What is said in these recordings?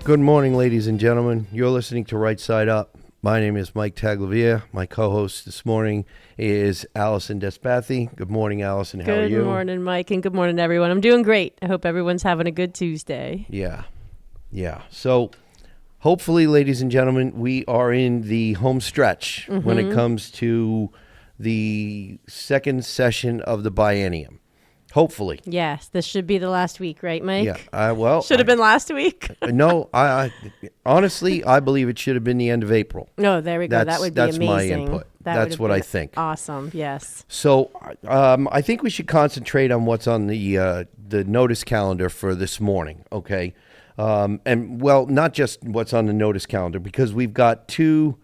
Good morning, ladies and gentlemen. You're listening to Right Side Up. My name is Mike Taglavia. My co-host this morning is Allison Despathi. Good morning, Allison. How are you? Good morning, Mike, and good morning, everyone. I'm doing great. I hope everyone's having a good Tuesday. Yeah. So hopefully, ladies and gentlemen, we are in the home stretch when it comes to the second session of the biennium. Hopefully. Yes, this should be the last week, right, Mike? Yeah. Should have been last week. No, I honestly, I believe it should have been the end of April. No, there we go. That would be amazing. That's my input. That's what I think. Awesome. Yes. So I think we should concentrate on what's on the notice calendar for this morning, okay? And, well, not just what's on the notice calendar, because we've got two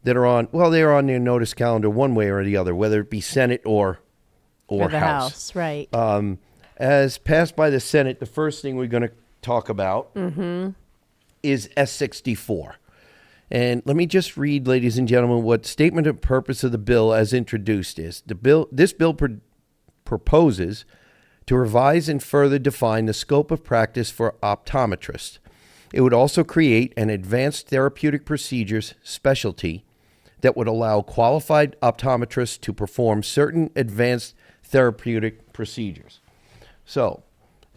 that are on, well, they're on their notice calendar one way or the other, whether it be Senate or the House. Right. As passed by the Senate, the first thing we're going to talk about is S64. And let me just read, ladies and gentlemen, what statement of purpose of the bill as introduced is. This bill proposes to revise and further define the scope of practice for optometrists. It would also create an advanced therapeutic procedures specialty that would allow qualified optometrists to perform certain advanced therapeutic procedures. So,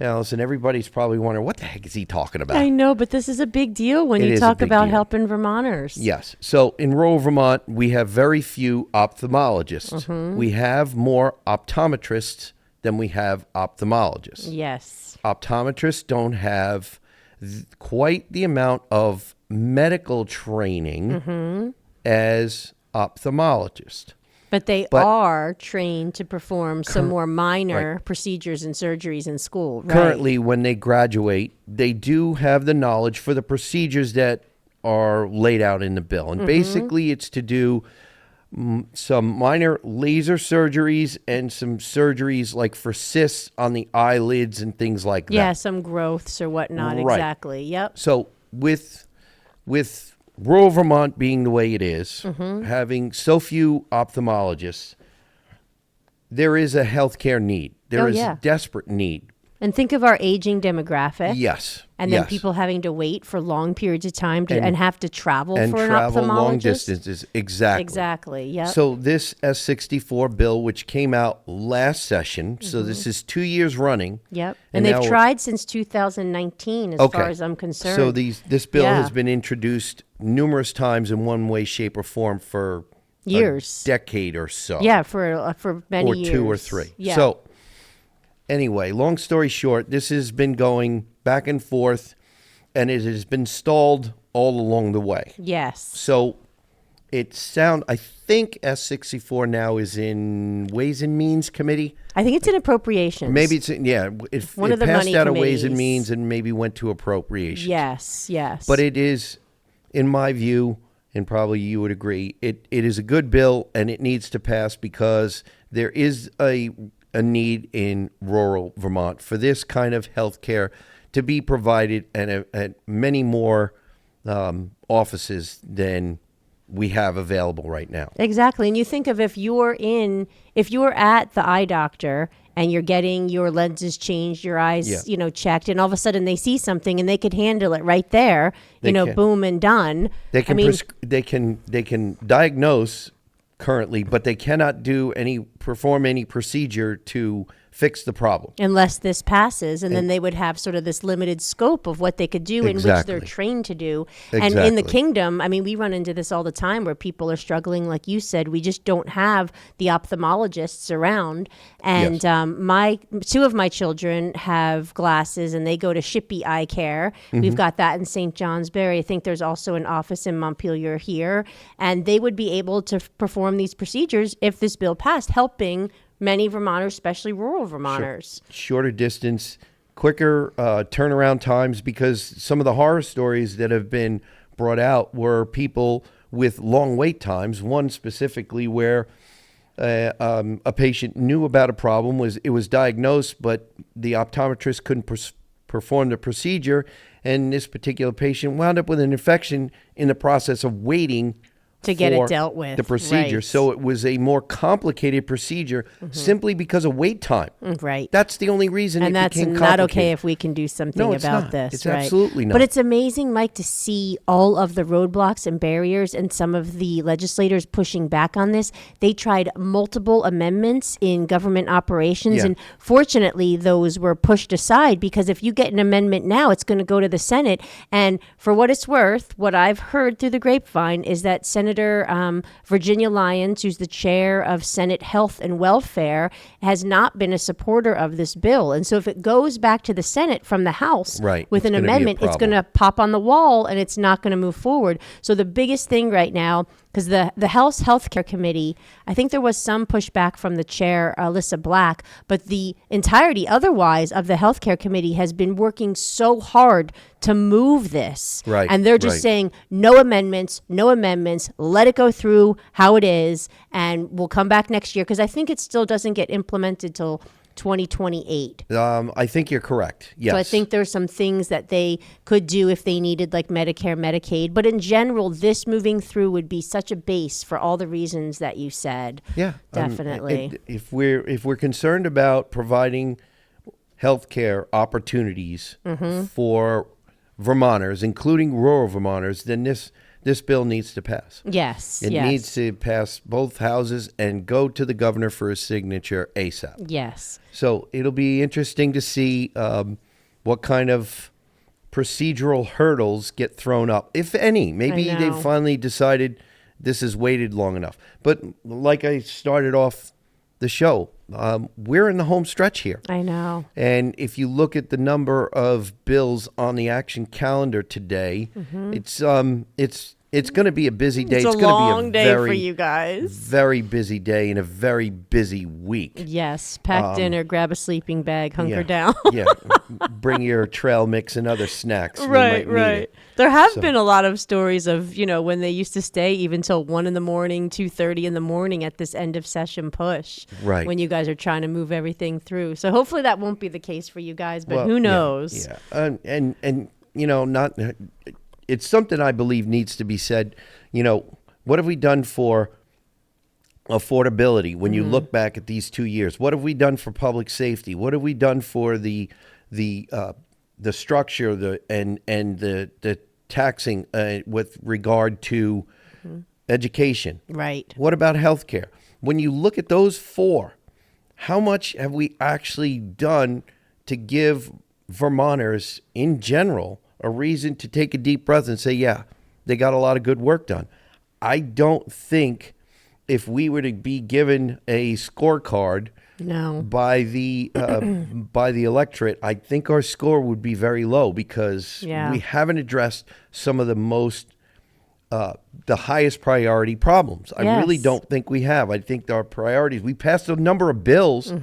Allison, everybody's probably wondering, what the heck is he talking about? I know, but this is a big deal when you talk about helping Vermonters. Yes. So in rural Vermont, we have very few ophthalmologists. We have more optometrists than we have ophthalmologists. Yes. Optometrists don't have quite the amount of medical training as ophthalmologists. But they are trained to perform some more minor procedures and surgeries in school, right? Currently, when they graduate, they do have the knowledge for the procedures that are laid out in the bill. And basically, it's to do some minor laser surgeries and some surgeries like for cysts on the eyelids and things like that. Yeah, some growths or whatnot, exactly. Yep. So with rural Vermont being the way it is, having so few ophthalmologists, there is a healthcare need. There is a desperate need. And think of our aging demographic. Yes. And then people having to wait for long periods of time and have to travel for an ophthalmologist. And travel long distances. Exactly. Exactly, yeah. So this S64 bill, which came out last session, so this is 2 years running. Yep. And they've tried since 2019 as far as I'm concerned. So this bill has been introduced numerous times in one way, shape, or form for years. A decade or so. Yeah, for many years. Or 2 or 3. Yeah. So anyway, long story short, this has been going back and forth, and it has been stalled all along the way. Yes. So I think S64 now is in Ways and Means Committee. I think it's in Appropriations. Maybe it's, it one of the passed money out of committees. Ways and Means and maybe went to Appropriations. Yes. But it is, in my view, and probably you would agree, it is a good bill, and it needs to pass because there is a need in rural Vermont for this kind of health care to be provided at many more offices than we have available right now. Exactly. And you think of if you're at the eye doctor and you're getting your lenses changed, your eyes, checked, and all of a sudden they see something and they could handle it right there, boom and done. They can diagnose currently, but they cannot perform any procedure to fix the problem. Unless this passes, and then they would have sort of this limited scope of what they could do in which they're trained to do. And in the kingdom, we run into this all the time where people are struggling, like you said. We just don't have the ophthalmologists around. And two of my children have glasses, and they go to Shippey Eye Care. We've got that in St. Johnsbury. I think there's also an office in Montpelier here. And they would be able to perform these procedures if this bill passed, helping many Vermonters, especially rural Vermonters. Shorter distance, quicker turnaround times, because some of the horror stories that have been brought out were people with long wait times. One specifically where a patient knew about a problem, it was diagnosed, but the optometrist couldn't perform the procedure, and this particular patient wound up with an infection in the process of waiting to get it dealt with. The procedure. Right. So it was a more complicated procedure simply because of wait time. Right. That's the only reason and it became that's complicated. not okay if we can do something about not. this. It's right? absolutely not. But it's amazing, Mike, to see all of the roadblocks and barriers and some of the legislators pushing back on this. They tried multiple amendments in government operations, and fortunately those were pushed aside, because if you get an amendment now, it's going to go to the Senate. And for what it's worth, what I've heard through the grapevine is that Senator Virginia Lyons, who's the chair of Senate Health and Welfare, has not been a supporter of this bill. And so if it goes back to the Senate from the House with an amendment, it's going to pop on the wall and it's not going to move forward. So the biggest thing right now, because the House Healthcare Committee, I think there was some pushback from the chair, Alyssa Black, but the entirety otherwise of the Healthcare Committee has been working so hard to move this. Right. And they're just saying, no amendments, let it go through how it is, and we'll come back next year, because I think it still doesn't get implemented till 2028. I think you're correct. Yes. So I think there's some things that they could do if they needed, like Medicare, Medicaid. But in general, this moving through would be such a base for all the reasons that you said. Yeah, definitely. If we're concerned about providing healthcare opportunities for Vermonters, including rural Vermonters, then this bill needs to pass. Yes. It needs to pass both houses and go to the governor for his signature ASAP. Yes. So it'll be interesting to see what kind of procedural hurdles get thrown up, if any. Maybe they've finally decided this has waited long enough. But like I started off the show, we're in the home stretch here. I know. And if you look at the number of bills on the action calendar today, it's going to be a busy day. It's going long to be day very, for you guys. Very busy day and a very busy week. Yes. Pack dinner, grab a sleeping bag, hunker down. Bring your trail mix and other snacks. Right. There have been a lot of stories of, when they used to stay even till 1 a.m, 2:30 in the morning at this end of session push. Right. When you guys are trying to move everything through. So hopefully that won't be the case for you guys, but who knows? Yeah. And not... It's something I believe needs to be said. What have we done for affordability when you look back at these 2 years? What have we done for public safety? What have we done for the structure and the taxing with regard to education? Right. What about healthcare? When you look at those four, how much have we actually done to give Vermonters in general a reason to take a deep breath and say, yeah, they got a lot of good work done? I don't think if we were to be given a scorecard by the electorate, I think our score would be very low, because we haven't addressed some of the the highest priority problems. I really don't think we have. I think our priorities, we passed a number of bills,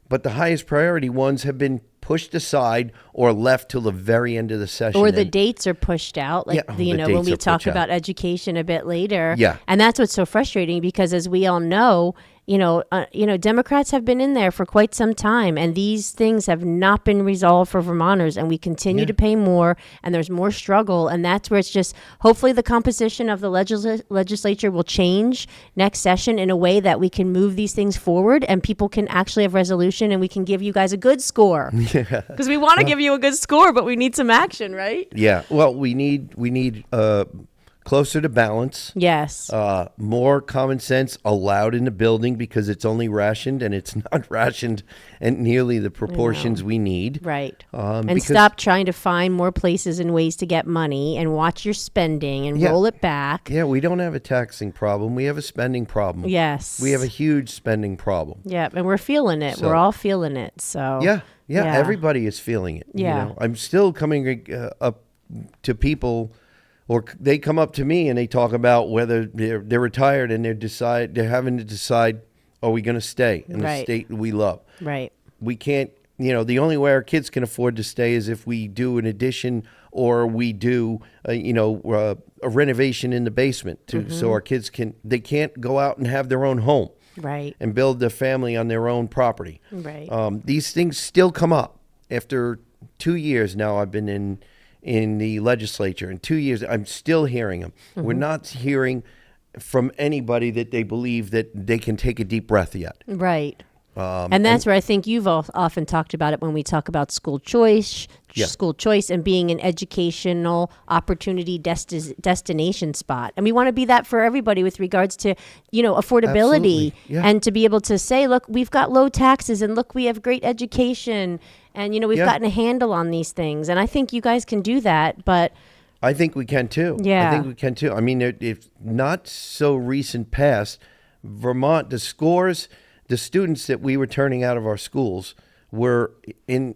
but the highest priority ones have been pushed aside or left till the very end of the session. Or the dates are pushed out, when we talk about education a bit later. Yeah. And that's what's so frustrating, because as we all know, Democrats have been in there for quite some time, and these things have not been resolved for Vermonters, and we continue to pay more, and there's more struggle, and that's where it's just, hopefully the composition of the legislature will change next session in a way that we can move these things forward, and people can actually have resolution, and we can give you guys a good score. Because we want to give you a good score, but we need some action, right? Yeah. Well, we need closer to balance. Yes. More common sense allowed in the building, because it's only rationed, and it's not rationed in nearly the proportions we need. Right. And stop trying to find more places and ways to get money, and watch your spending and roll it back. Yeah, we don't have a taxing problem. We have a spending problem. Yes. We have a huge spending problem. Yeah, and we're feeling it. We're all feeling it. So Yeah, everybody is feeling it. Yeah. I'm still coming up to people, or they come up to me and they talk about whether they're retired and they're having to decide, are we going to stay in the state we love? Right. We can't, the only way our kids can afford to stay is if we do an addition, or we do, a renovation in the basement so our kids they can't go out and have their own home. Right. And build their family on their own property. Right. These things still come up. After 2 years now, I've been in the legislature. In 2 years, I'm still hearing them. We're not hearing from anybody that they believe that they can take a deep breath yet. Right. And that's where I think you've often talked about it when we talk about school choice, and being an educational opportunity destination spot. And we want to be that for everybody with regards to, affordability and to be able to say, look, we've got low taxes and look, we have great education and, we've gotten a handle on these things. And I think you guys can do that, but I think we can too. Yeah. I think we can too. I mean, if not so recent past, Vermont, the students that we were turning out of our schools were in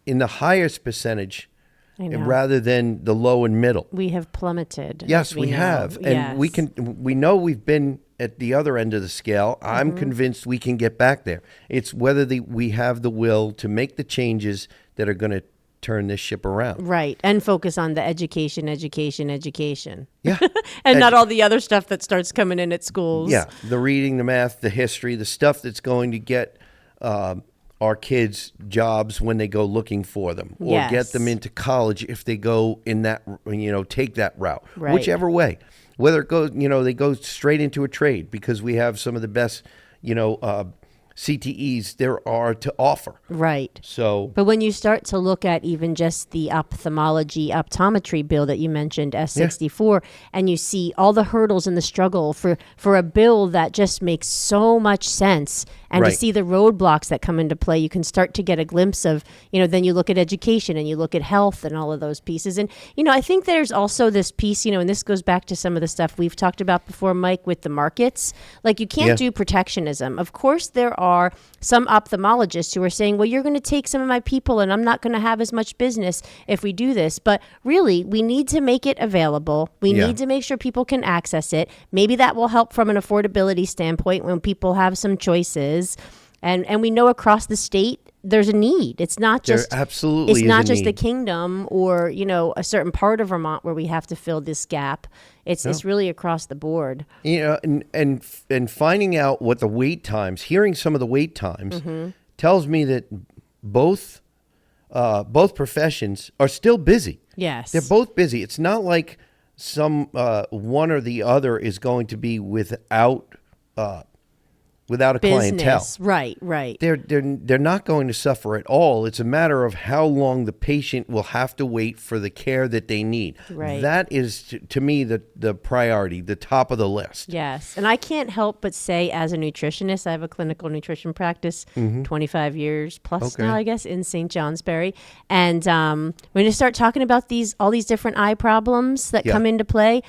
the highest percentage rather than the low and middle. We have plummeted. Yes, we have. And we know we've been at the other end of the scale. I'm convinced we can get back there. It's whether we have the will to make the changes that are going to turn this ship around. Right. And focus on the education. Yeah. and not all the other stuff that starts coming in at schools. Yeah. The reading, the math, the history, the stuff that's going to get our kids jobs when they go looking for them, or get them into college if they go in that, take that route, whichever way. Whether it goes, they go straight into a trade because we have some of the best, CTEs there are to offer. Right. So, but when you start to look at even just the optometry bill that you mentioned, S64, and you see all the hurdles and the struggle for a bill that just makes so much sense, and to see the roadblocks that come into play, you can start to get a glimpse of, then you look at education and you look at health and all of those pieces. And, I think there's also this piece, and this goes back to some of the stuff we've talked about before, Mike, with the markets. Like, you can't do protectionism. Of course, there are some ophthalmologists who are saying, well, you're going to take some of my people and I'm not going to have as much business if we do this. But really, we need to make it available. We need to make sure people can access it. Maybe that will help from an affordability standpoint when people have some choices. And we know across the state there's a need. It's not just the kingdom or a certain part of Vermont where we have to fill this gap. It's really across the board. And finding out what the wait times, hearing some of the wait times, tells me that both professions are still busy. Yes, they're both busy. It's not like some one or the other is going to be without a clientele. Right. They're not going to suffer at all. It's a matter of how long the patient will have to wait for the care that they need. Right. That is, to me, the priority, the top of the list. Yes. And I can't help but say, as a nutritionist, I have a clinical nutrition practice, 25 years plus now, I guess, in St. Johnsbury. And when you start talking about all these different eye problems that come into play,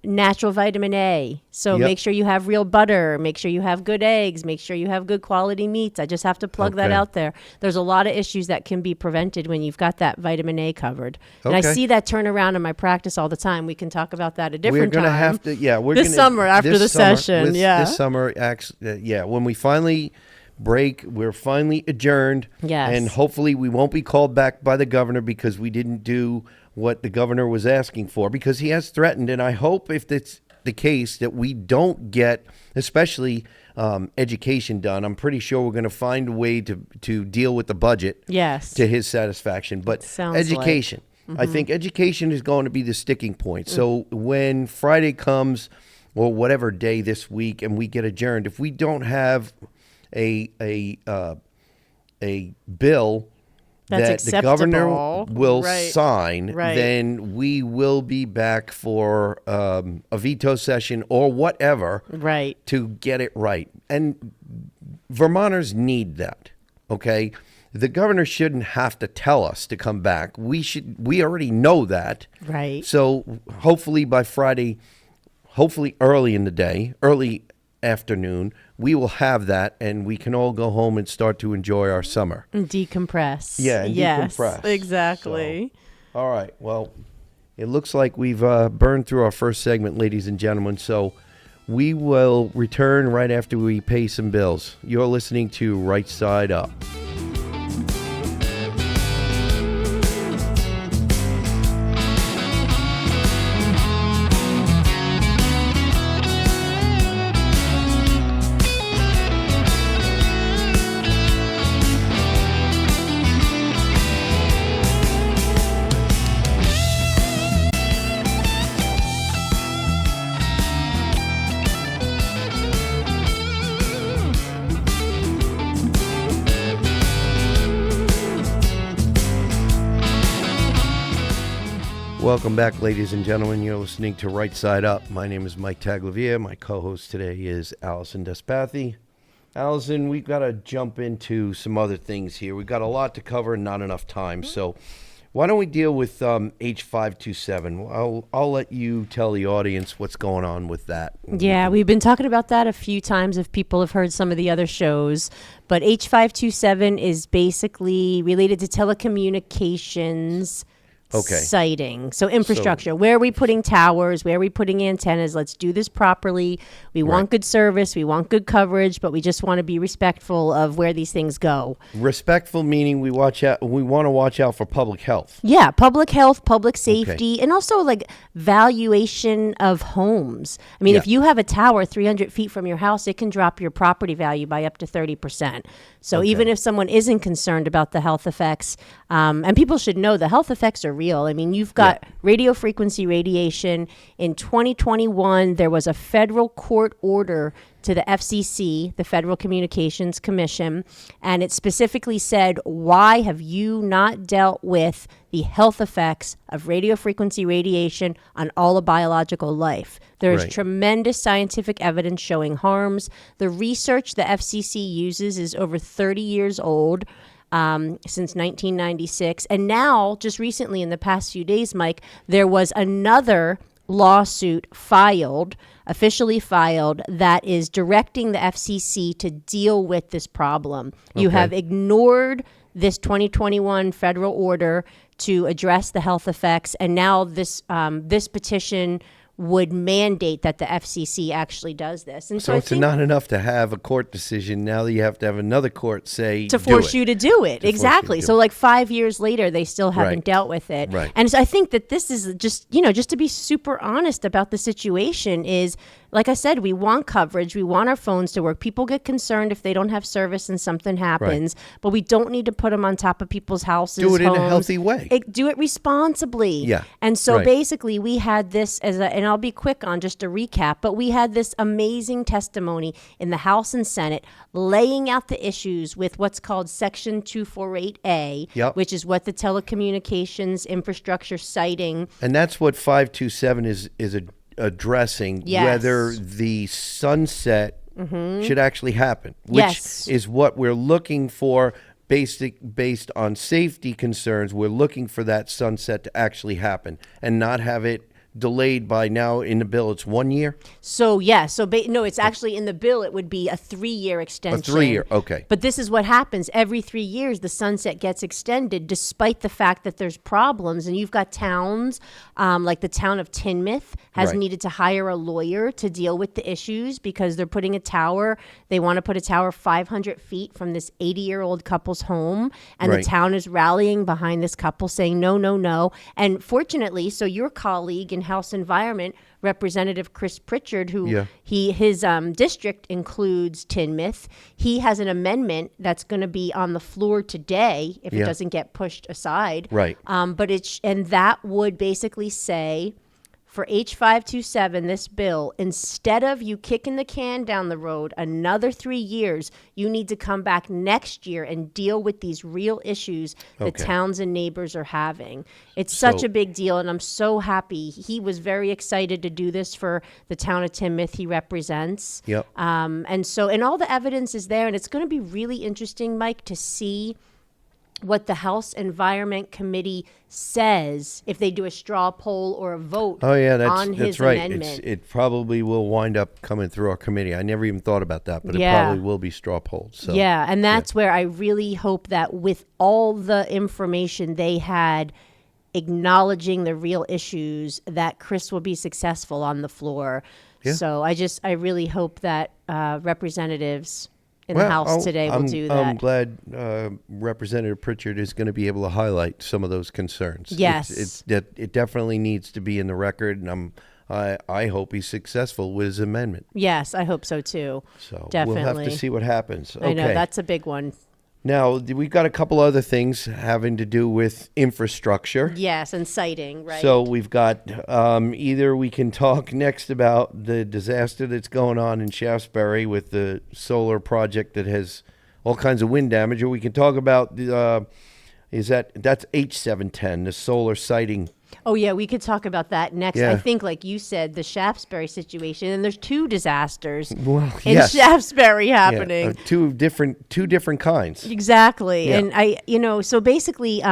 natural vitamin A. So make sure you have real butter, make sure you have good eggs, make sure you have good quality meats. I just have to plug that out there. There's a lot of issues that can be prevented when you've got that vitamin A covered. And I see that turn around in my practice all the time. We can talk about that a different time. We're going to have to, this summer after the session. This summer, when we finally break, we're finally adjourned. Yes. And hopefully we won't be called back by the governor because we didn't do what the governor was asking for, because he has threatened. And I hope, if that's the case, that we don't get, especially education done. I'm pretty sure we're going to find a way to deal with the budget to his satisfaction. But education, I think education is going to be the sticking point. So when Friday comes, or whatever day this week, and we get adjourned, if we don't have a bill that the governor will sign, then we will be back for a veto session or whatever to get it right. And Vermonters need that, okay? The governor shouldn't have to tell us to come back. We already know that. Right. So hopefully by Friday, hopefully early in the day, early afternoon, we will have that, and we can all go home and start to enjoy our summer. And decompress. Yeah, and decompress. Exactly. So, all right. Well, it looks like we've burned through our first segment, ladies and gentlemen. So we will return right after we pay some bills. You're listening to Right Side Up. Welcome back, ladies and gentlemen. You're listening to Right Side Up. My name is Mike Taglavia. My co-host today is Allison Despathy. Allison, we've got to jump into some other things here. We've got a lot to cover and not enough time. So why don't we deal with H527? I'll let you tell the audience what's going on with that. Yeah, we've been talking about that a few times if people have heard some of the other shows. But H527 is basically related to telecommunications siting. So infrastructure. Where are we putting towers? Where are we putting antennas? Let's do this properly. We want good service. We want good coverage, but we just want to be respectful of where these things go. Respectful meaning we want to watch out for public health. Yeah, public health, public safety, and also like valuation of homes. I mean, if you have a tower 300 feet from your house, it can drop your property value by up to 30%. So even if someone isn't concerned about the health effects, and people should know the health effects are real. I mean, you've got radio frequency radiation. In 2021, there was a federal court order to the FCC, the Federal Communications Commission, and it specifically said, why have you not dealt with the health effects of radio frequency radiation on all of biological life? There's tremendous scientific evidence showing harms. The research the FCC uses is over 30 years old. Since 1996. And now, just recently in the past few days, Mike, there was another lawsuit officially filed, that is directing the FCC to deal with this problem. You have ignored this 2021 federal order to address the health effects, and now this petition would mandate that the FCC actually does this. And so it's not enough to have a court decision. Now that you have to have another court say to force you to do it. Exactly. So like 5 years later, they still haven't dealt with it. Right. And so I think that this is just to be super honest about the situation is, like I said, we want coverage. We want our phones to work. People get concerned if they don't have service and something happens, but we don't need to put them on top of people's houses. Do it homes. in a healthy way. Do it responsibly. Yeah. And so basically we had this and I'll be quick on just a recap, but we had this amazing testimony in the House and Senate laying out the issues with what's called Section 248A, which is what the telecommunications infrastructure siting. And that's what 527 is addressing, whether the sunset should actually happen, which is what we're looking for. Based on safety concerns, we're looking for that sunset to actually happen and not have it delayed by now in the bill. It's 1 year? So, no, it's actually in the bill. It would be a 3-year extension. A 3-year, okay. But this is what happens. Every 3 years, the sunset gets extended despite the fact that there's problems. And you've got towns, like the town of Tinmouth has needed to hire a lawyer to deal with the issues because they're putting a tower. They want to put a tower 500 feet from this 80-year-old couple's home. And the town is rallying behind this couple saying, no, no, no. And fortunately, so your colleague in House Environment, Representative Chris Pritchard, who his district includes Tinmouth, he has an amendment that's going to be on the floor today if it doesn't get pushed aside. Right. And that would basically say, for H527, this bill, instead of you kicking the can down the road another 3 years, you need to come back next year and deal with these real issues that towns and neighbors are having. It's such a big deal, and I'm so happy. He was very excited to do this for the town of Tinmouth he represents. And all the evidence is there, and it's going to be really interesting, Mike, to see what the House Environment Committee says if they do a straw poll or a vote on his amendment. It probably will wind up coming through our committee. I never even thought about that, but it probably will be straw polled. So, and that's where I really hope that with all the information they had acknowledging the real issues, that Chris will be successful on the floor. So I really hope that representatives in the House today will do that. I'm glad Representative Pritchard is going to be able to highlight some of those concerns. Yes. It definitely needs to be in the record, and I hope he's successful with his amendment. Yes, I hope so too. So definitely. We'll have to see what happens. I know, that's a big one. Now, we've got a couple other things having to do with infrastructure. Yes, and siting, right. So we've got either we can talk next about the disaster that's going on in Shaftesbury with the solar project that has all kinds of wind damage, or we can talk about that's H710, the solar siting Oh, yeah, we could talk about that next. Yeah. I think, like you said, the Shaftesbury situation, and there's 2 disasters in yes. Shaftesbury happening. Two different kinds. Exactly. Yeah. And so basically,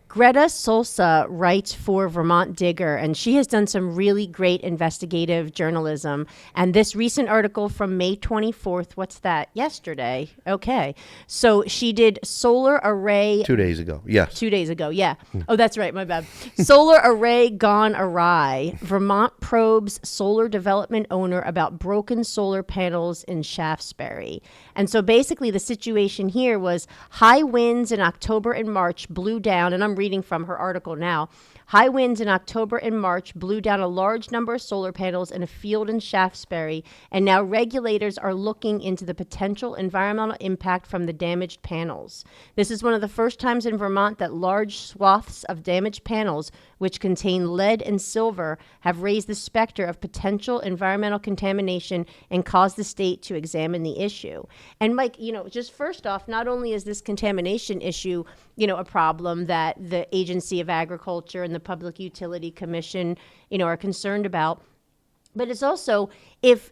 Greta Solsa writes for Vermont Digger, and she has done some really great investigative journalism. And this recent article from May 24th, what's that? Yesterday. Okay. So she did solar array. 2 days ago. Yes. 2 days ago. Yeah. Oh, that's right. My bad. Solar array gone awry. Vermont probes solar development owner about broken solar panels in Shaftesbury. And so basically the situation here was high winds in October and March blew down, and I'm reading from her article now. High winds in October and March blew down a large number of solar panels in a field in Shaftesbury, and now regulators are looking into the potential environmental impact from the damaged panels. This is one of the first times in Vermont that large swaths of damaged panels, which contain lead and silver, have raised the specter of potential environmental contamination and caused the state to examine the issue. And Mike, just first off, not only is this contamination issue, a problem that the Agency of Agriculture and the Public Utility Commission, are concerned about, but it's also if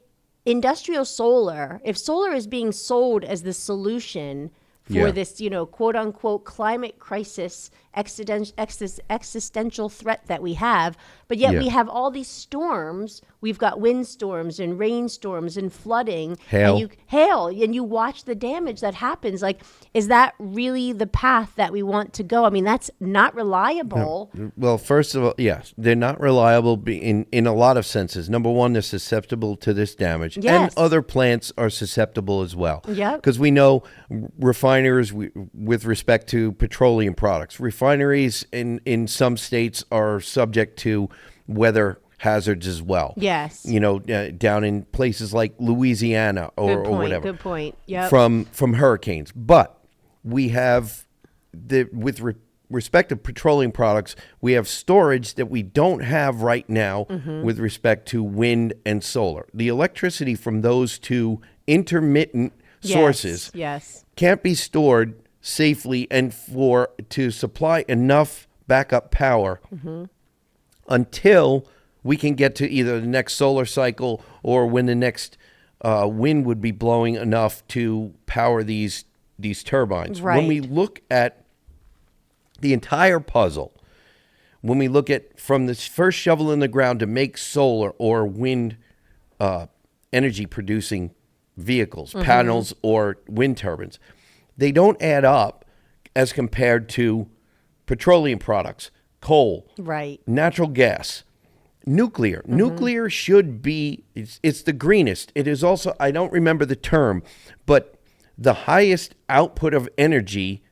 solar is being sold as the solution for this, quote unquote climate crisis, existential threat that we have, but yet we have all these storms. We've got windstorms and rainstorms and flooding, hail, and you watch the damage that happens. Like, is that really the path that we want to go? I mean, that's not reliable. No. Well, first of all, yes, they're not reliable in a lot of senses. Number one, they're susceptible to this damage, and other plants are susceptible as well. Yeah, because we know refiners, with respect to petroleum products, refineries in some states are subject to weather hazards as well. Yes. Down in places like Louisiana or whatever. Good point. Yeah. From hurricanes. But we have with respect to petroleum products, we have storage that we don't have right now with respect to wind and solar. The electricity from those two intermittent sources can't be stored safely and to supply enough backup power until we can get to either the next solar cycle or when the next wind would be blowing enough to power these turbines. Right. When we look at the entire puzzle, when we look at from the first shovel in the ground to make solar or wind energy producing vehicles, panels or wind turbines, they don't add up as compared to petroleum products, coal, natural gas, nuclear. Nuclear should be, it's the greenest. It is also, I don't remember the term, but the highest output of energy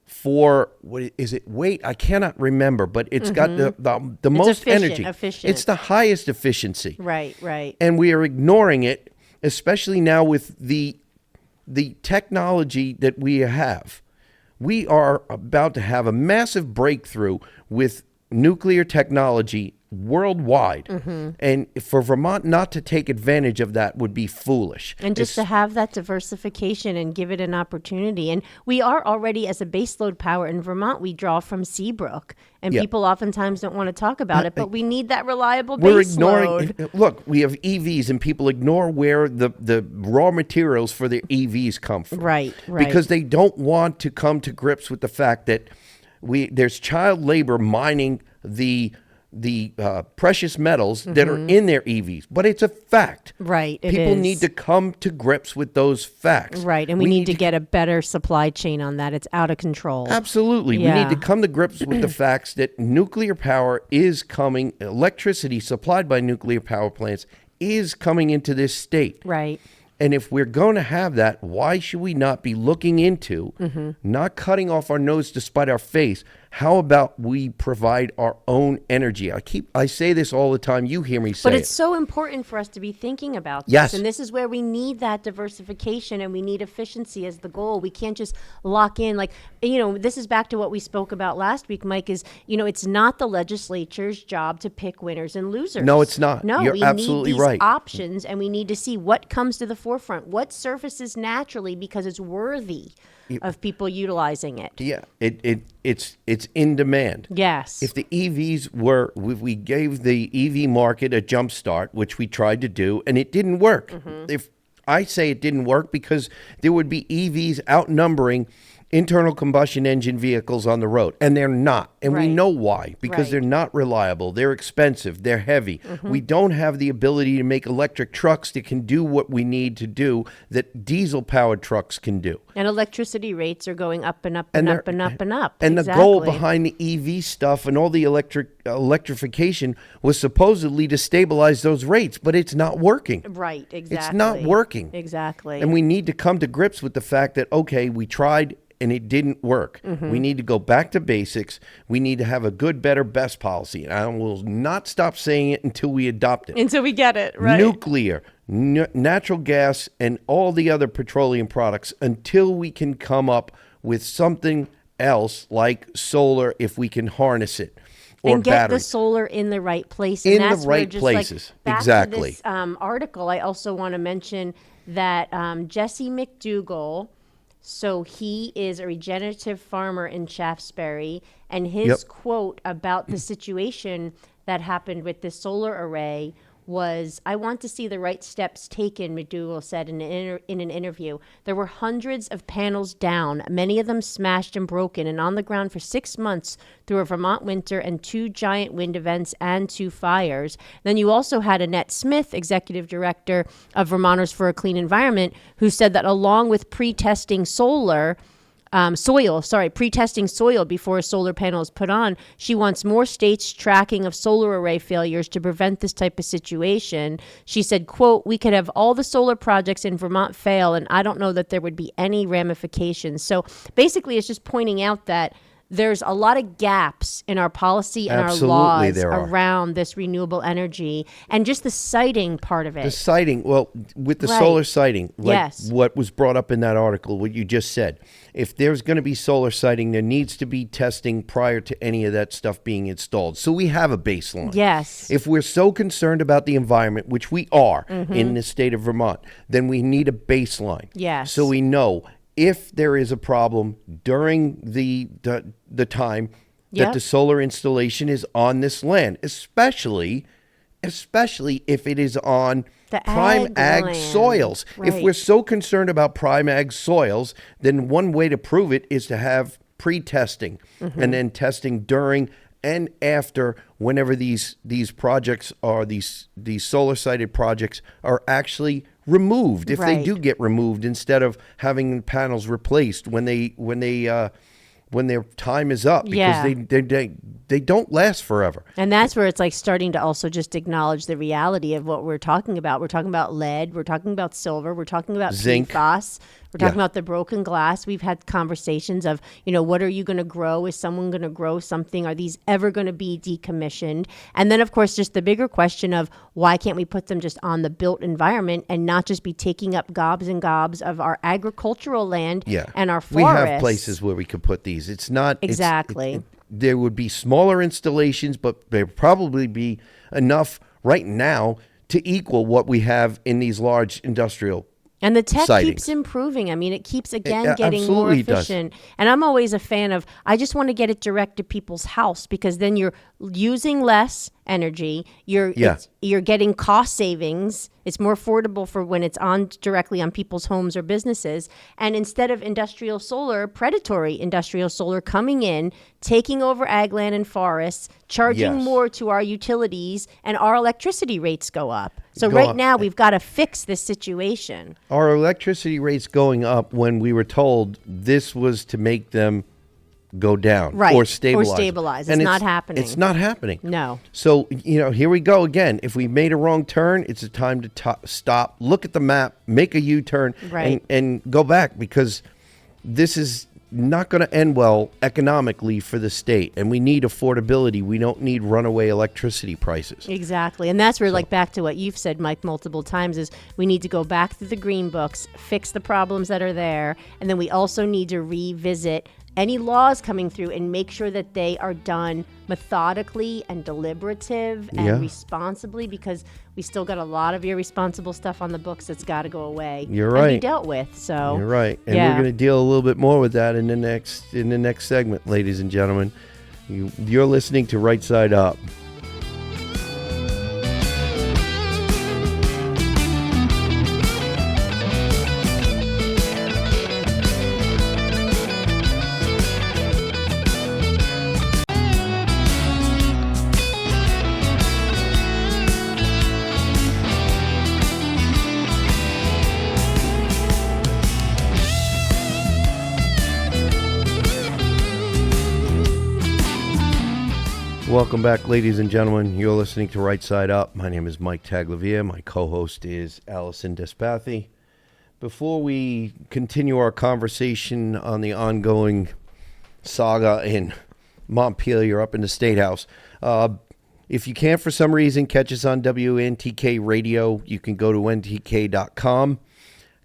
for, what is it, weight? I cannot remember, but it's got the most energy. Efficient. It's the highest efficiency. Right. And we are ignoring it, especially now with the technology that we have. We are about to have a massive breakthrough with nuclear technology worldwide. And for Vermont not to take advantage of that would be foolish. And just to have that diversification and give it an opportunity. And we are already, as a baseload power in Vermont, we draw from Seabrook. And people oftentimes don't want to talk about it, but we need that reliable baseload. Look, we have EVs and people ignore where the raw materials for their EVs come from. Right. Because they don't want to come to grips with the fact that there's child labor mining the precious metals that are in their EVs, but it's a fact. Right, People need to come to grips with those facts. Right, and we need to get a better supply chain on that. It's out of control. Absolutely. Yeah. We need to come to grips with the facts that nuclear power is coming, electricity supplied by nuclear power plants is coming into this state. Right. And if we're going to have that, why should we not be looking into, not cutting off our nose to spite our face? How about we provide our own energy? I say this all the time. You hear me say it. But it's so important for us to be thinking about this. Yes. And this is where we need that diversification and we need efficiency as the goal. We can't just lock in. This is back to what we spoke about last week, Mike, is, it's not the legislature's job to pick winners and losers. No, it's not. No, You're absolutely need these right. options, and we need to see what comes to the forefront, what surfaces naturally because it's worthy of people utilizing it. Yeah, it's was in demand. Yes. If the EVs were, if we gave the EV market a jump start, which we tried to do, and it didn't work. If I say it didn't work because there would be EVs outnumbering internal combustion engine vehicles on the road, and they're not. And we know why, because they're not reliable, they're expensive, they're heavy. We don't have the ability to make electric trucks that can do what we need to do that diesel powered trucks can do. And electricity rates are going up and up and up and up and up. And the goal behind the EV stuff and all the electrification was supposedly to stabilize those rates, but it's not working. Right, exactly. It's not working. Exactly. And we need to come to grips with the fact that, okay, we tried and it didn't work. We need to go back to basics. We need to have a good, better, best policy. And I will not stop saying it until we adopt it. Until we get it, right. Nuclear, natural gas, and all the other petroleum products until we can come up with something else like solar if we can harness it. Or and get batteries. the solar in the right place. In and that's the right where just places. Like, back exactly. To this article, I also want to mention that Jesse McDougall, so he is a regenerative farmer in Shaftesbury, and his quote about the situation that happened with the solar array was, "I want to see the right steps taken," McDougall said in an interview. "There were hundreds of panels down, many of them smashed and broken, and on the ground for 6 months through a Vermont winter and 2 giant wind events and 2 fires." Then you also had Annette Smith, executive director of Vermonters for a Clean Environment, who said that along with pre-testing pre-testing soil before a solar panel is put on, she wants more states tracking of solar array failures to prevent this type of situation. She said, quote, "We could have all the solar projects in Vermont fail, and I don't know that there would be any ramifications." So basically, it's just pointing out that there's a lot of gaps in our policy and Absolutely, our laws there are. around this renewable energy and just the siting part of it. The siting, well, with the solar siting, like Yes. what was brought up in that article, what you just said, if there's going to be solar siting, there needs to be testing prior to any of that stuff being installed. So we have a baseline. Yes. If we're so concerned about the environment, which we are in the state of Vermont, then we need a baseline. Yes. So we know if there is a problem during the time that the solar installation is on this land, especially if it is on the prime ag land. soils. Right. If we're so concerned about prime ag soils, then one way to prove it is to have pre-testing and then testing during and after, whenever these projects are, these solar sited projects are actually removed, if they do get removed, instead of having panels replaced when their time is up, because they don't last forever. And that's where it's like starting to also just acknowledge the reality of what we're talking about. We're talking about lead, we're talking about silver, we're talking about zinc, PFAS, we're talking about the broken glass. We've had conversations of, what are you going to grow? Is someone going to grow something? Are these ever going to be decommissioned? And then, of course, just the bigger question of why can't we put them just on the built environment and not just be taking up gobs and gobs of our agricultural land and our forests? We have places where we could put these. It's not exactly. There would be smaller installations, but there would probably be enough right now to equal what we have in these large industrial and the tech sightings. Keeps improving. I mean, it keeps, again, getting more absolutely efficient. And I'm always a fan of, I just want to get it direct to people's house, because then you're using less energy. You're getting cost savings. It's more affordable for when it's on directly on people's homes or businesses. And instead of industrial solar, predatory industrial solar coming in, taking over ag land and forests, charging more to our utilities, and our electricity rates go up. So right now we've got to fix this situation. Our electricity rates going up when we were told this was to make them go down or stabilize. And it's not happening. It's not happening. No. So, here we go again. If we made a wrong turn, it's a time to stop, look at the map, make a U-turn, and go back, because this is not going to end well economically for the state, and we need affordability. We don't need runaway electricity prices. Exactly. And that's where, like, back to what you've said, Mike, multiple times, is we need to go back to the green books, fix the problems that are there, and then we also need to revisit any laws coming through and make sure that they are done methodically and deliberative and responsibly, because we still got a lot of irresponsible stuff on the books that's got to go away. You're right. And be dealt with. So you're right. And we're going to deal a little bit more with that in the next segment, ladies and gentlemen. You're listening to Right Side Up. Welcome back, ladies and gentlemen. You're listening to Right Side Up. My name is Mike Taglavia. My co-host is Allison Despathy. Before we continue our conversation on the ongoing saga in Montpelier up in the State House, if you can't for some reason catch us on WNTK Radio, you can go to ntk.com,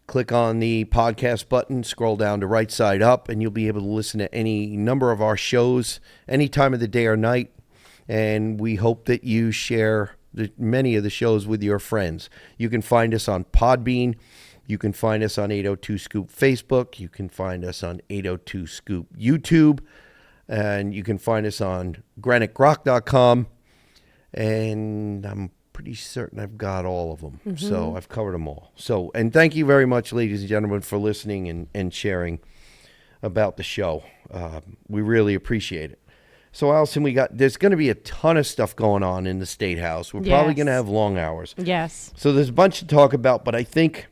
click on the podcast button, scroll down to Right Side Up, and you'll be able to listen to any number of our shows any time of the day or night. And we hope that you share many of the shows with your friends. You can find us on Podbean. You can find us on 802 Scoop Facebook. You can find us on 802 Scoop YouTube. And you can find us on GraniteGrock.com. And I'm pretty certain I've got all of them. Mm-hmm. So I've covered them all. So, and thank you very much, ladies and gentlemen, for listening and sharing about the show. We really appreciate it. So, Allison, there's going to be a ton of stuff going on in the State House. We're probably going to have long hours. Yes. So there's a bunch to talk about, but I think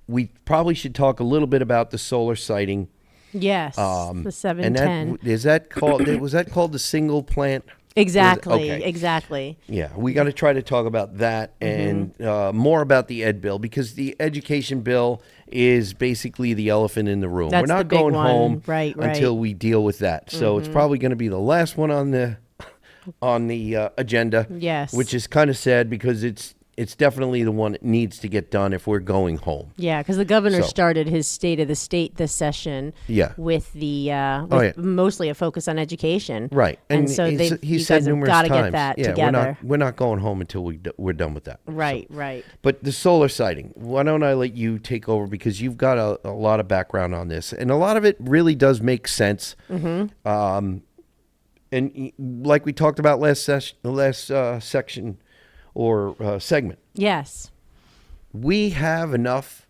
we probably should talk a little bit about the solar sighting. Yes, the 710. Was that called the single plant? Exactly, exactly. Yeah, we got to try to talk about that and more about the ed bill, because the education bill is basically the elephant in the room. That's We're not going home right. until we deal with that. So it's probably going to be the last one on the agenda. Yes. Which is kind of sad, because it's definitely the one that needs to get done if we're going home. Yeah, because the governor started his State of the State this session with the mostly a focus on education. Right. And so he said numerous times, got to get that together. We're not going home until we're done with that. Right. But the solar sighting, why don't I let you take over, because you've got a lot of background on this, and a lot of it really does make sense. Mm-hmm. And like we talked about last section or segment. Yes. We have enough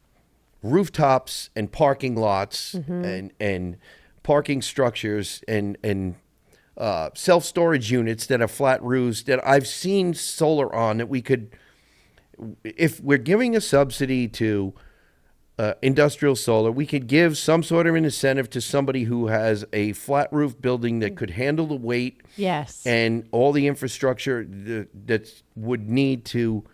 rooftops and parking lots and parking structures and self-storage units that have flat roofs that I've seen solar on, that we could, if we're giving a subsidy to industrial solar, we could give some sort of an incentive to somebody who has a flat roof building that could handle the weight. Yes. And all the infrastructure that would need to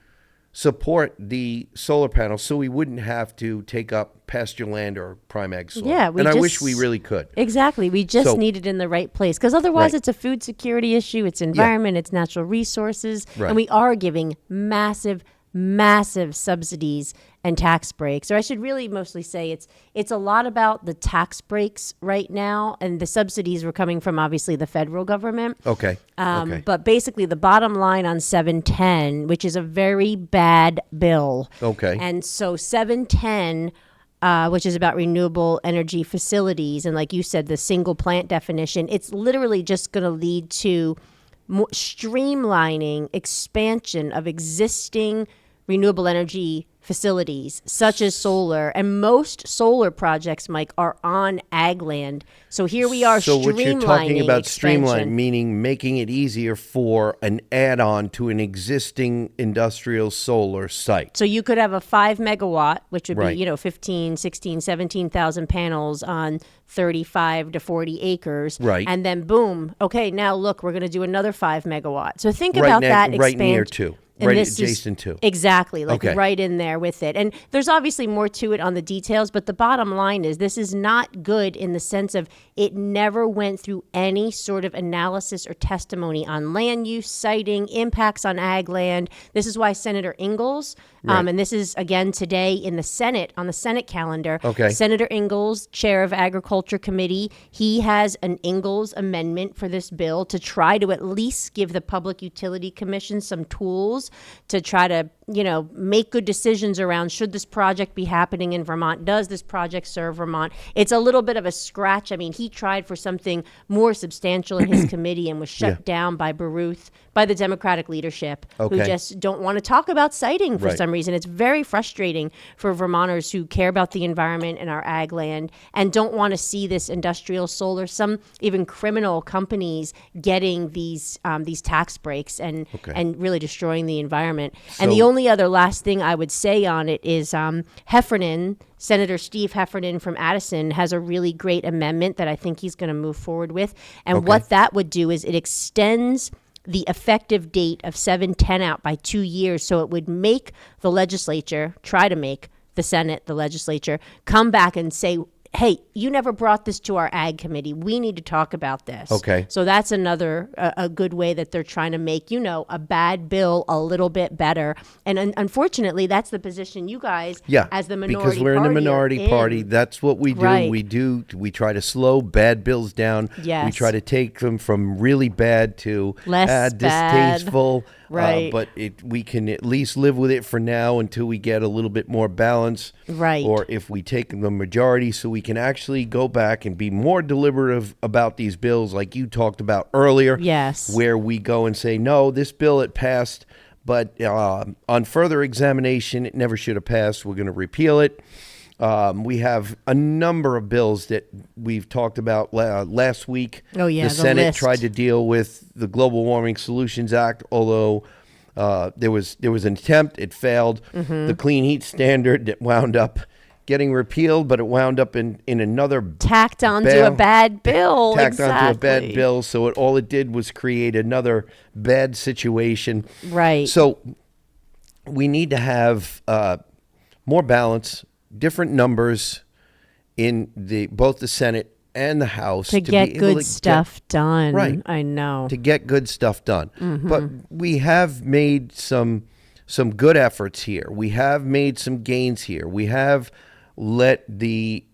support the solar panels, so we wouldn't have to take up pasture land or prime ag soil. Yeah, I wish we really could. Exactly. We just need it in the right place, because otherwise it's a food security issue, it's environment, it's natural resources, and we are giving massive subsidies and tax breaks. Or I should really mostly say it's a lot about the tax breaks right now, and the subsidies were coming from obviously the federal government. Okay. But basically the bottom line on 710, which is a very bad bill. Okay. And so 710, which is about renewable energy facilities, and like you said, the single plant definition, it's literally just going to lead to streamlining expansion of existing renewable energy facilities, such as solar. And most solar projects, Mike, are on ag land. So here we are streamlining. So what you're talking about, streamline, meaning making it easier for an add-on to an existing industrial solar site. So you could have a 5 megawatt, which would be, 15, 16, 17,000 panels on 35 to 40 acres. Right. And then boom, okay, now look, we're going to do another 5 megawatt. So think about that. Right near to. Right adjacent to. Exactly, right in there with it. And there's obviously more to it on the details, but the bottom line is this is not good in the sense of it never went through any sort of analysis or testimony on land use, siting, impacts on ag land. This is why Senator Ingalls, and this is, again, today in the Senate, on the Senate calendar, Senator Ingalls, chair of Agriculture Committee, he has an Ingalls amendment for this bill to try to at least give the Public Utility Commission some tools to try to make good decisions around, should this project be happening in Vermont? Does this project serve Vermont? It's a little bit of a scratch. I mean, he tried for something more substantial in his committee and was shut down by Baruth, by the Democratic leadership, who just don't want to talk about siting for some reason. It's very frustrating for Vermonters who care about the environment and our ag land and don't want to see this industrial solar, some even criminal companies getting these tax breaks and really destroying the environment. And the only other last thing I would say on it is Heffernan, Senator Steve Heffernan from Addison, has a really great amendment that I think he's going to move forward with. And what that would do is it extends the effective date of 7/10 out by 2 years. So it would make the legislature, try to make the Senate, the legislature, come back and say, hey, you never brought this to our ag committee. We need to talk about this. Okay. So that's another a good way that they're trying to make, a bad bill a little bit better. And unfortunately, that's the position you guys, as the minority because we're in the minority party. That's what we do. Right. We try to slow bad bills down. Yes. We try to take them from really bad to less distasteful. Bad. Right. But we can at least live with it for now until we get a little bit more balance. Right. Or if we take the majority, so we can actually go back and be more deliberative about these bills like you talked about earlier. Yes. Where we go and say, no, this bill, it passed, but on further examination, it never should have passed. We're going to repeal it. We have a number of bills that we've talked about last week. Oh, yeah, the Senate list. tried to deal with the Global Warming Solutions Act, although there was an attempt. It failed. Mm-hmm. The Clean Heat Standard that wound up getting repealed, but it wound up in another tacked onto a bad bill. Onto a bad bill. So all it did was create another bad situation. Right. So we need to have more balance, different numbers in both the Senate and the House to get good stuff done. Right. I know. To get good stuff done. Mm-hmm. But we have made some good efforts here. We have made some gains here. We have let the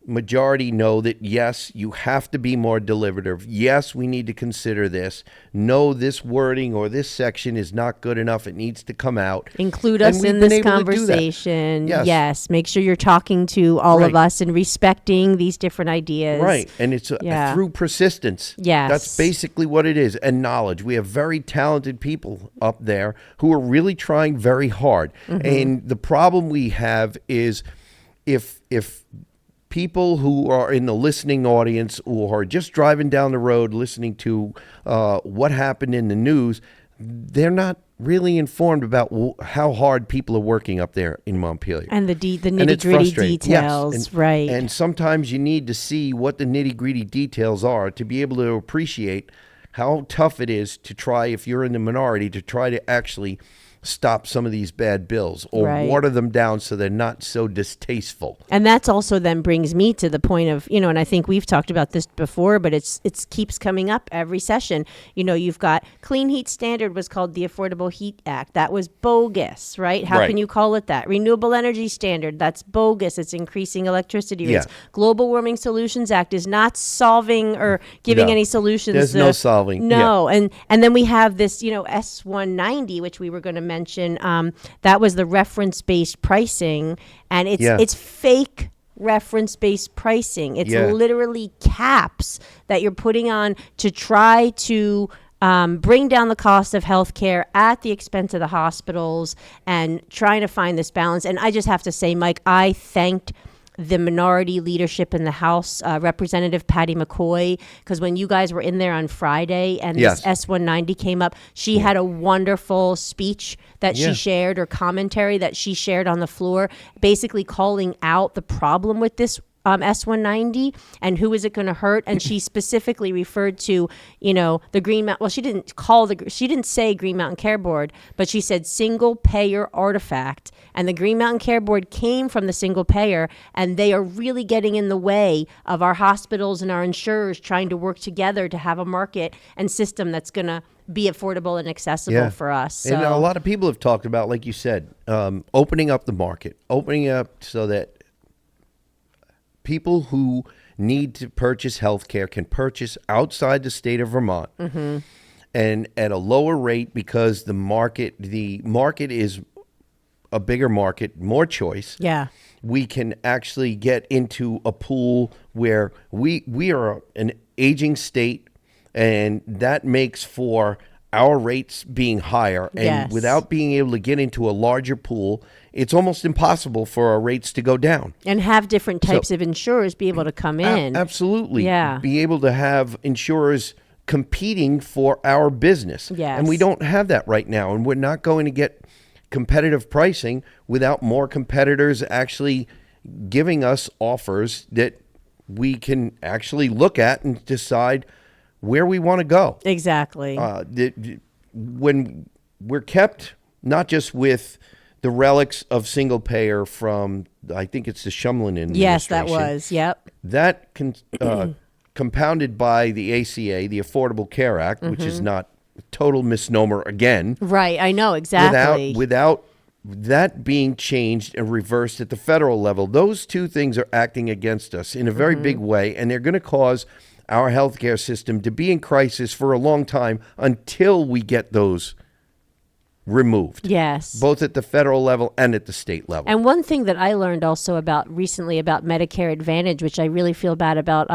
majority know that, yes, you have to be more deliberative. Yes, we need to consider this. No, this wording or this section is not good enough. It needs to come out. Include us in this conversation. Yes. Make sure you're talking to all of us and respecting these different ideas. Right. And it's through persistence. Yes. That's basically what it is. And knowledge. We have very talented people up there who are really trying very hard. Mm-hmm. And the problem we have is if people who are in the listening audience or are just driving down the road listening to what happened in the news, they're not really informed about how hard people are working up there in Montpelier. And the nitty-gritty details. Yes. Right. And sometimes you need to see what the nitty-gritty details are to be able to appreciate how tough it is to try, if you're in the minority, to try to actually stop some of these bad bills or water them down so they're not so distasteful. And that's also then brings me to the point of, and I think we've talked about this before, but it keeps coming up every session. You've got Clean Heat Standard was called the Affordable Heat Act. That was bogus, right? How can you call it that? Renewable Energy Standard, that's bogus. It's increasing electricity rates. Global Warming Solutions Act is not solving or giving any solutions. There's no solving. No. And then we have this, S190, which we were going to mention, that was the reference-based pricing, and it's fake reference-based pricing. It's literally caps that you're putting on to try to bring down the cost of healthcare at the expense of the hospitals and trying to find this balance. And I just have to say, Mike, I thanked the minority leadership in the House, Representative Patty McCoy, because when you guys were in there on Friday and this S190 came up, she had a wonderful speech that she shared, or commentary that she shared on the floor, basically calling out the problem with this S190 and who is it going to hurt. And she specifically referred to, the Green Mountain. Well, she didn't say Green Mountain Care Board, but she said single payer artifact. And the Green Mountain Care Board came from the single payer, and they are really getting in the way of our hospitals and our insurers trying to work together to have a market and system that's going to be affordable and accessible for us. So. And a lot of people have talked about, like you said, opening up the market, opening up so that people who need to purchase health care can purchase outside the state of Vermont and at a lower rate, because the market is a bigger market, more choice. Yeah. We can actually get into a pool where we are an aging state, and that makes for our rates being higher. And without being able to get into a larger pool, it's almost impossible for our rates to go down. And have different types of insurers be able to come in. Absolutely. Yeah. Be able to have insurers competing for our business. Yes. And we don't have that right now. And we're not going to get competitive pricing without more competitors actually giving us offers that we can actually look at and decide where we want to go. Exactly. When we're kept not just with the relics of single payer from, I think it's the Shumlin administration. Yes, that was. Yep. That compounded by the ACA, the Affordable Care Act, which is not a total misnomer again. Right, I know, exactly. Without that being changed and reversed at the federal level, those two things are acting against us in a very big way, and they're going to cause our healthcare system to be in crisis for a long time until we get those removed. Yes. Both at the federal level and at the state level. And one thing that I learned also about recently about Medicare Advantage, which I really feel bad about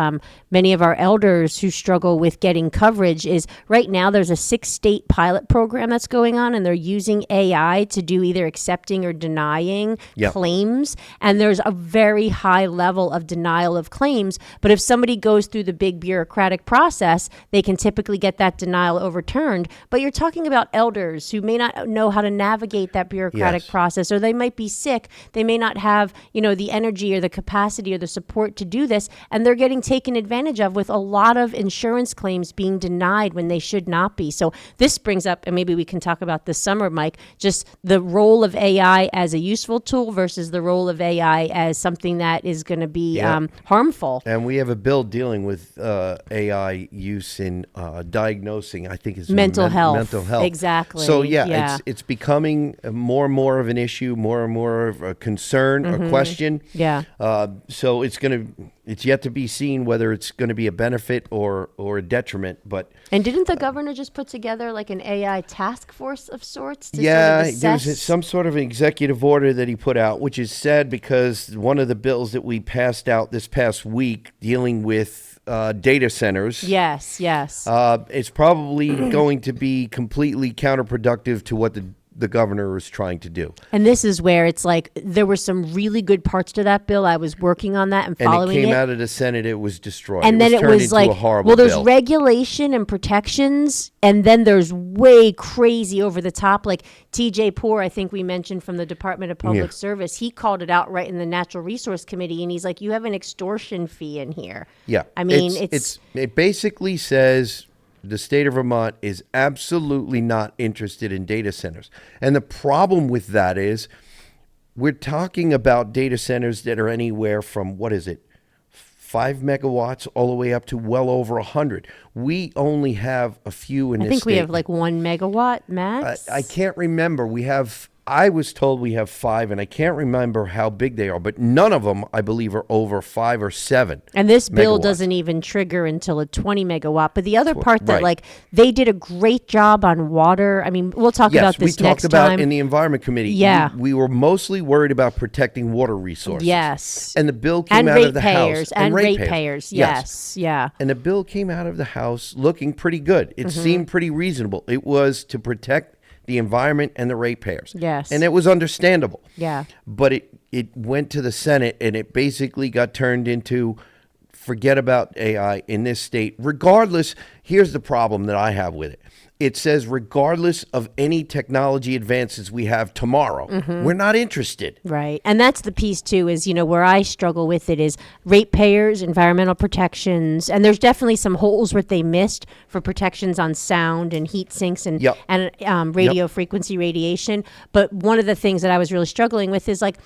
many of our elders who struggle with getting coverage, is right now there's a 6-state pilot program that's going on, and they're using AI to do either accepting or denying claims. And there's a very high level of denial of claims. But if somebody goes through the big bureaucratic process, they can typically get that denial overturned. But you're talking about elders who may not know how to navigate that bureaucratic process, or they might be sick. They may not have, the energy or the capacity or the support to do this, and they're getting taken advantage of with a lot of insurance claims being denied when they should not be. So this brings up, and maybe we can talk about this summer, Mike, just the role of AI as a useful tool versus the role of AI as something that is going to be harmful. And we have a bill dealing with AI use in diagnosing, I think it's mental health. Mental health. Exactly. So it's becoming more and more of an issue, more and more of a concern, a question. Yeah. So it's yet to be seen whether it's going to be a benefit or a detriment. And didn't the governor just put together like an AI task force of sorts? There's some sort of an executive order that he put out, which is sad because one of the bills that we passed out this past week dealing with data centers. Yes. It's probably going to be completely counterproductive to what the governor is trying to do. And this is where it's like there were some really good parts to that bill. I was working on that and following it. And it came out of the Senate, it was destroyed. And then it was like, there's bill. Regulation and protections, and then there's way crazy over the top. Like TJ Poore, I think we mentioned from the Department of Public Service, he called it out right in the Natural Resource Committee, and he's like, you have an extortion fee in here. Yeah. I mean, it basically says the state of Vermont is absolutely not interested in data centers. And the problem with that is we're talking about data centers that are anywhere from, 5 megawatts all the way up to well over 100. We only have a few in this state. I think we have like 1 megawatt max. I can't remember. I was told we have 5, and I can't remember how big they are, but none of them, I believe, are over 5 or 7. And this bill megawatts. Doesn't even trigger until a 20 megawatt. But the other part that, they did a great job on water. I mean, we'll talk about this next time. Yes, we talked about in the Environment Committee. Yeah. We were mostly worried about protecting water resources. Yes. And the bill came out of the House. And ratepayers. Yes. Yeah. And the bill came out of the House looking pretty good. It seemed pretty reasonable. It was to protect the environment and the ratepayers. Yes. And it was understandable. Yeah. But it went to the Senate, and it basically got turned into forget about AI in this state. Regardless, here's the problem that I have with it. It says regardless of any technology advances we have tomorrow, we're not interested. Right. And that's the piece too is, where I struggle with it is ratepayers, environmental protections, and there's definitely some holes where they missed for protections on sound and heat sinks and radio frequency radiation. But one of the things that I was really struggling with is like,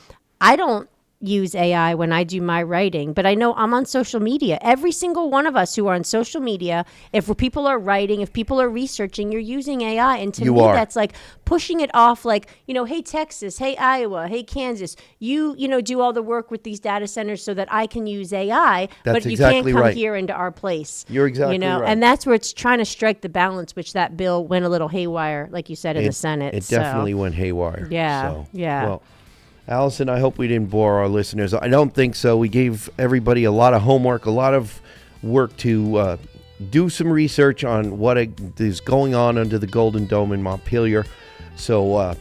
I don't use AI when I do my writing, but I know I'm on social media. Every single one of us who are on social media, if people are writing, if people are researching, you're using AI. And to me, that's like pushing it off like, hey, Texas, hey, Iowa, hey, Kansas, you do all the work with these data centers so that I can use AI, but you can't come here into our place. You're exactly right. And that's where it's trying to strike the balance, which that bill went a little haywire, like you said, in the Senate. It definitely went haywire. Yeah, Well, Allison, I hope we didn't bore our listeners. I don't think so. We gave everybody a lot of homework, a lot of work to do some research on what is going on under the Golden Dome in Montpelier. So,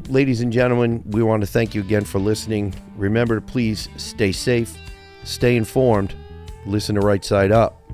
ladies and gentlemen, we want to thank you again for listening. Remember to please stay safe, stay informed, listen to Right Side Up.